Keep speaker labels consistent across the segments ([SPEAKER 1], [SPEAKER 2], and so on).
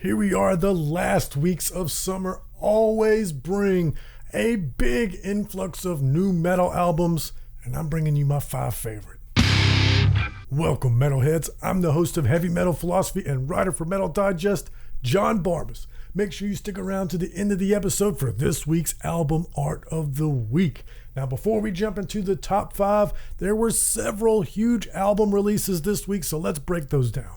[SPEAKER 1] Here we are, the last weeks of summer always bring a big influx of new metal albums, and I'm bringing you my 5 favorite. Welcome, metalheads. I'm the host of Heavy Metal Philosophy and writer for Metal Digest, John Barbas. Make sure you stick around to the end of the episode for this week's album art of the week. Now, before we jump into the top 5, there were several huge album releases this week, so let's break those down.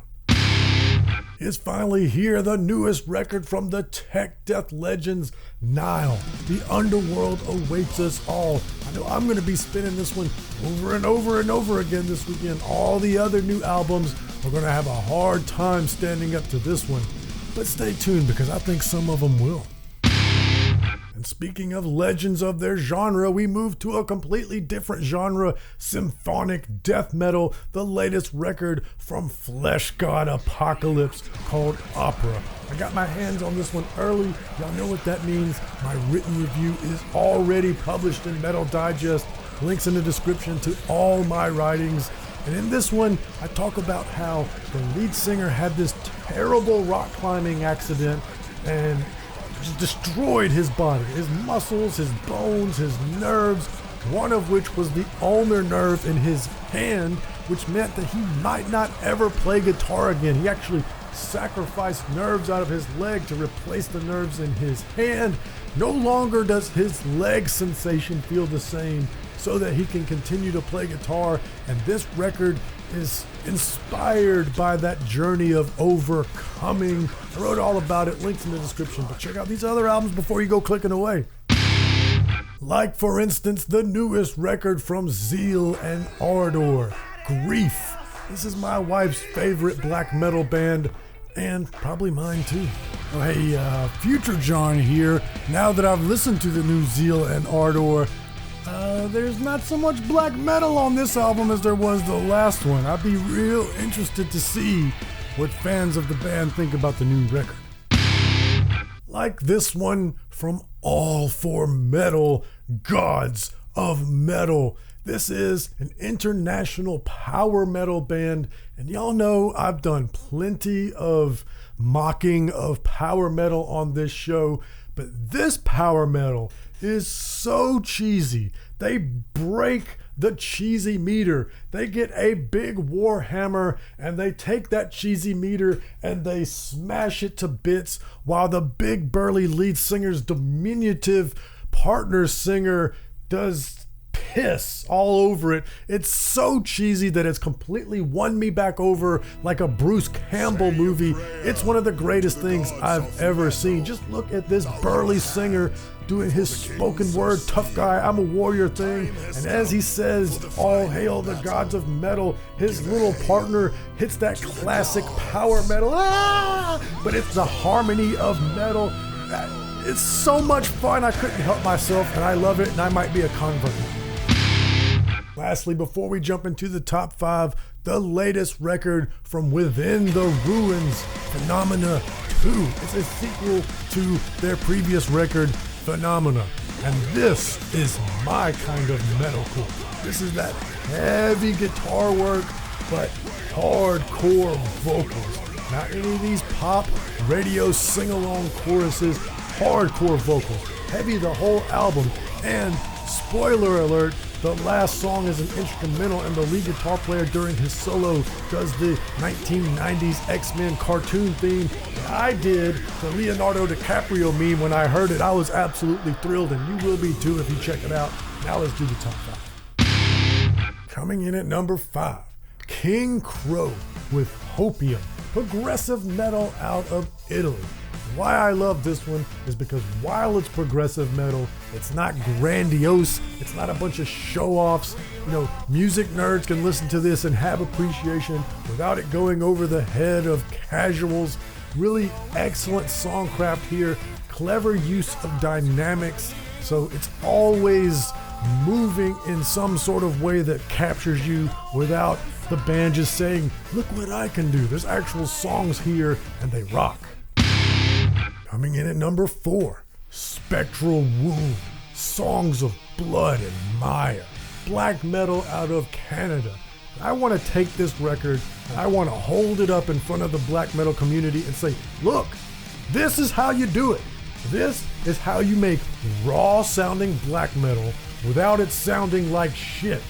[SPEAKER 1] Is finally here, the newest record from the tech death legends, Nile. The underworld awaits us all. I know I'm going to be spinning this one over and over and over again this weekend. All the other new albums are going to have a hard time standing up to this one. But stay tuned because I think some of them will. And speaking of legends of their genre, we move to a completely different genre, symphonic death metal, the latest record from Flesh God Apocalypse called Opera. I got my hands on this one early. Y'all know what that means. My written review is already published in Metal Digest. Links in the description to all my writings. And in this one, I talk about how the lead singer had this terrible rock climbing accident and just destroyed his body, his muscles, his bones, his nerves, one of which was the ulnar nerve in his hand, which meant that he might not ever play guitar again. He actually sacrificed nerves out of his leg to replace the nerves in his hand. No longer does his leg sensation feel the same, so that he can continue to play guitar, and this record is inspired by that journey of overcoming. I wrote all about it, links in the description, but check out these other albums before you go clicking away. Like, for instance, the newest record from Zeal and Ardor, Grief. This is my wife's favorite black metal band, and probably mine too. Oh, hey, Future John here. Now that I've listened to the new Zeal and Ardor, there's not so much black metal on this album as there was the last one. I'd be real interested to see what fans of the band think about the new record. Like this one from All For Metal, Gods of Metal. This is an international power metal band, and y'all know I've done plenty of mocking of power metal on this show, but this power metal is so cheesy. They break the cheesy meter. They get a big war hammer and they take that cheesy meter and they smash it to bits, while the big burly lead singer's diminutive partner singer does piss all over it. It's so cheesy that it's completely won me back over like a Bruce Campbell movie. It's one of the greatest things I've ever seen. Just look at this burly singer doing his spoken word tough guy, I'm a warrior thing, and as he says, all hail the gods of metal, his little partner hits that classic power metal, but it's the harmony of metal. It's so much fun, I couldn't help myself, and I love it, and I might be a convert. Lastly, before we jump into the top 5, the latest record from Within the Ruins, Phenomena 2. It's a sequel to their previous record, Phenomena. And this is my kind of metalcore. This is that heavy guitar work, but hardcore vocals. Not any of these pop, radio sing-along choruses, hardcore vocals. Heavy the whole album. And spoiler alert, the last song is an instrumental, and the lead guitar player during his solo does the 1990s X-Men cartoon theme. I did the Leonardo DiCaprio meme when I heard it. I was absolutely thrilled, and you will be too if you check it out. Now let's do the top 5. Coming in at number 5, King Crow with Hopium, progressive metal out of Italy. Why I love this one is because while it's progressive metal, it's not grandiose, it's not a bunch of show-offs. You know, music nerds can listen to this and have appreciation without it going over the head of casuals. Really excellent songcraft here, clever use of dynamics, so it's always moving in some sort of way that captures you without the band just saying, look what I can do. There's actual songs here and they rock. Coming in at number 4, Spectral Wound, Songs of Blood and Mire, black metal out of Canada. I want to take this record and I want to hold it up in front of the black metal community and say, look, This is how you do it. This is how you make raw sounding black metal without it sounding like shit.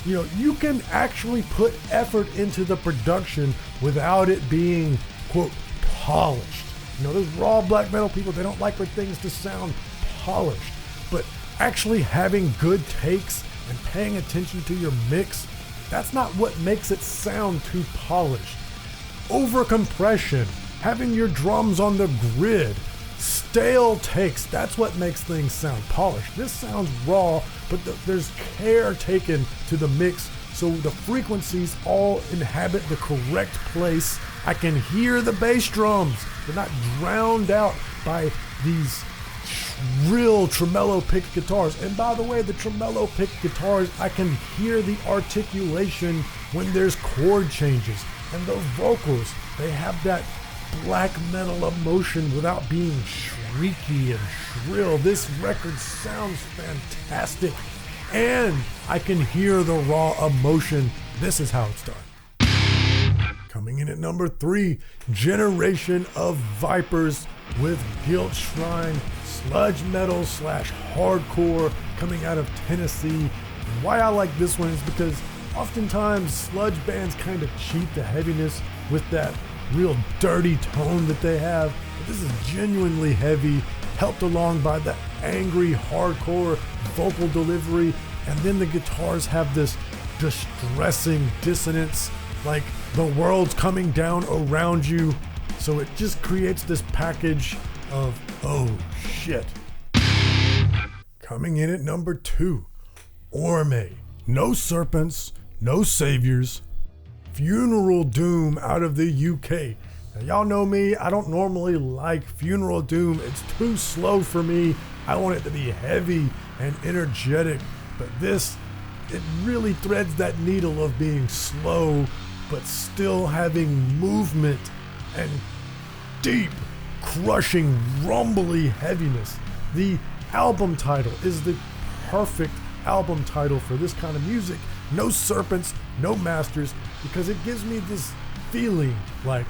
[SPEAKER 1] You know, you can actually put effort into the production without it being, quote, polished. You know, there's raw black metal people, they don't like for things to sound polished. But actually having good takes and paying attention to your mix, that's not what makes it sound too polished. Over compression, having your drums on the grid, stale takes, that's what makes things sound polished. This sounds raw, but there's care taken to the mix, so the frequencies all inhabit the correct place. I can hear the bass drums. They're not drowned out by these shrill tremolo picked guitars. And by the way, the tremolo picked guitars, I can hear the articulation when there's chord changes. And the vocals, they have that black metal emotion without being shrieky and shrill. This record sounds fantastic, and I can hear the raw emotion. This is how it's done. Coming in at number 3, Generation of Vipers with Guilt Shrine, sludge metal / hardcore, coming out of Tennessee. And why I like this one is because oftentimes sludge bands kind of cheat the heaviness with that real dirty tone that they have, but this is genuinely heavy, helped along by the angry hardcore vocal delivery, and then the guitars have this distressing dissonance, like the world's coming down around you. So it just creates this package of, oh shit. Coming in at number 2, Orme, No Serpents, No Saviors, Funeral Doom out of the UK. Now, y'all know me, I don't normally like Funeral Doom. It's too slow for me. I want it to be heavy and energetic, but this, it really threads that needle of being slow, but still having movement and deep, crushing, rumbly heaviness. The album title is the perfect album title for this kind of music. No Serpents, No Masters, because it gives me this feeling like,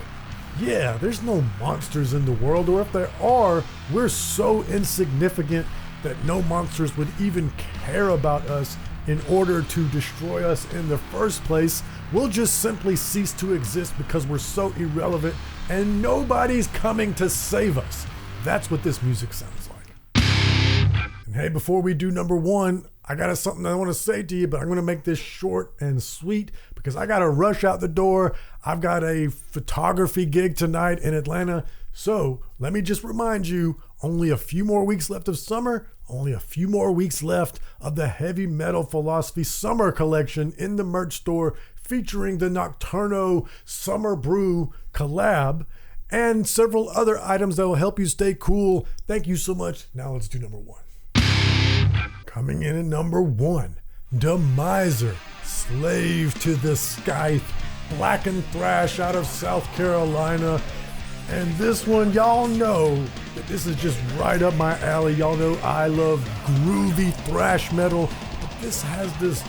[SPEAKER 1] yeah, there's no monsters in the world, or if there are, we're so insignificant that no monsters would even care about us in order to destroy us in the first place. We'll just simply cease to exist because we're so irrelevant and nobody's coming to save us. That's what this music sounds like. And hey, before we do number 1, I got something I want to say to you, but I'm going to make this short and sweet because I got to rush out the door. I've got a photography gig tonight in Atlanta. So let me just remind you, only a few more weeks left of summer, only a few more weeks left of the Heavy Metal Philosophy Summer Collection in the merch store, featuring the Nocturno Summer Brew collab and several other items that will help you stay cool. Thank you so much. Now let's do number 1. Coming in at number 1, Deiser, Slave to the Scythe, black and thrash out of South Carolina. And this one, y'all know that this is just right up my alley. Y'all know I love groovy thrash metal, but this has this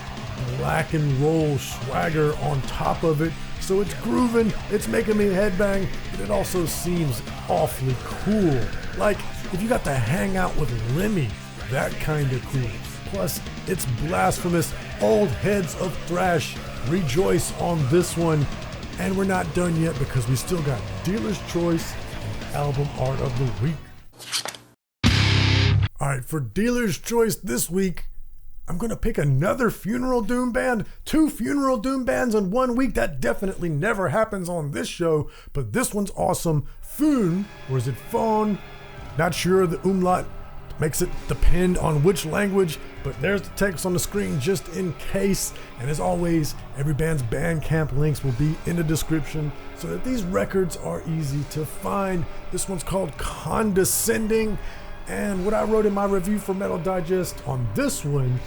[SPEAKER 1] black and roll swagger on top of it. So it's grooving, it's making me headbang, but it also seems awfully cool. Like if you got to hang out with Lemmy, that kind of cool. Plus, it's blasphemous. Old heads of thrash rejoice on this one. And we're not done yet because we still got Dealer's Choice and Album Art of the Week. Alright, for Dealer's Choice this week, I'm going to pick another Funeral Doom band. 2 Funeral Doom bands in 1 week. That definitely never happens on this show, but this one's awesome. Fun, or is it phone? Not sure, the umlaut makes it depend on which language, but there's the text on the screen just in case. And as always, every band's Bandcamp links will be in the description so that these records are easy to find. This one's called Condescending, and what I wrote in my review for Metal Digest on this one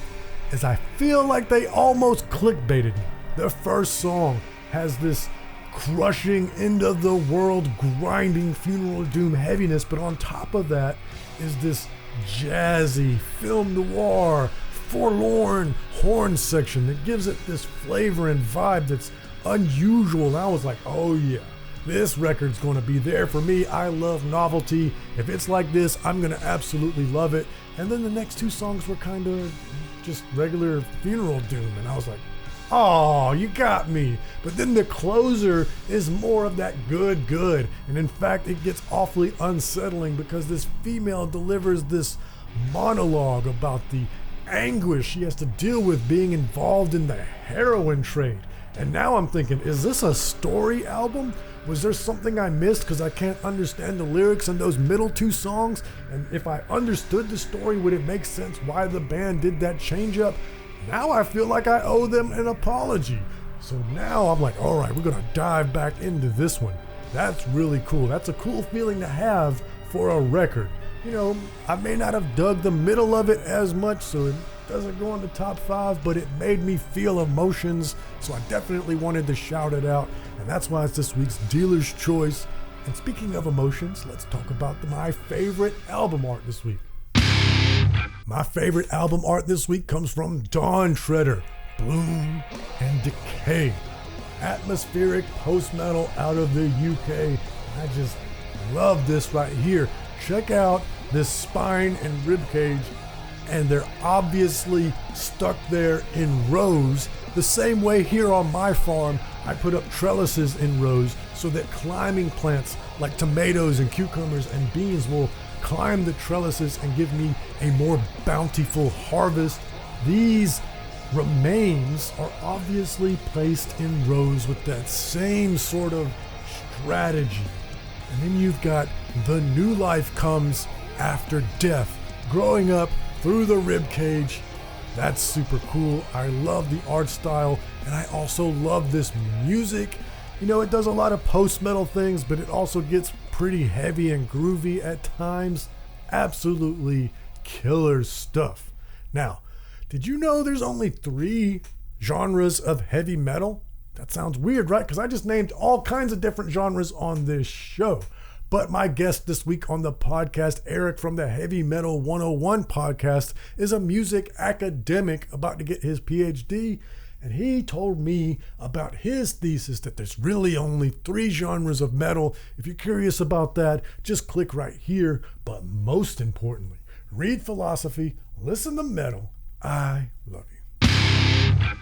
[SPEAKER 1] is I feel like they almost clickbaited me. The first song has this crushing, end of the world, grinding Funeral Doom heaviness, but on top of that is this jazzy, film noir, forlorn horn section that gives it this flavor and vibe that's unusual. And I was like, oh yeah, this record's going to be there for me. I love novelty. If it's like this, I'm going to absolutely love it. And then the next two songs were kind of just regular funeral doom, and I was like, oh, you got me. But then the closer is more of that good. And in fact, it gets awfully unsettling because this female delivers this monologue about the anguish she has to deal with being involved in the heroin trade. And now I'm thinking, is this a story album? Was there something I missed because I can't understand the lyrics in those middle two songs? And if I understood the story, would it make sense why the band did that change up? Now I feel like I owe them an apology. So now I'm like, all right, we're gonna dive back into this one. That's really cool. That's a cool feeling to have for a record. You know, I may not have dug the middle of it as much, so it doesn't go in the top 5, but it made me feel emotions, so I definitely wanted to shout it out, and that's why it's this week's Dealer's Choice. And speaking of emotions, let's talk about my favorite album art this week. My favorite album art this week comes from Dawn Treader, Bloom and Decay. Atmospheric post-metal out of the UK. I just love this right here. Check out this spine and ribcage, and they're obviously stuck there in rows. The same way here on my farm, I put up trellises in rows so that climbing plants like tomatoes and cucumbers and beans will climb the trellises and give me a more bountiful harvest. These remains are obviously placed in rows with that same sort of strategy. And then you've got the new life comes after death, growing up through the rib cage. That's super cool. I love the art style, and I also love this music. You know, it does a lot of post-metal things, but it also gets pretty heavy and groovy at times. Absolutely killer stuff. Now, did you know there's only 3 genres of heavy metal? That sounds weird, right? Because I just named all kinds of different genres on this show. But my guest this week on the podcast, Eric from the Heavy Metal 101 podcast, is a music academic about to get his PhD. And he told me about his thesis that there's really only 3 genres of metal. If you're curious about that, just click right here. But most importantly, read philosophy, listen to metal. I love you.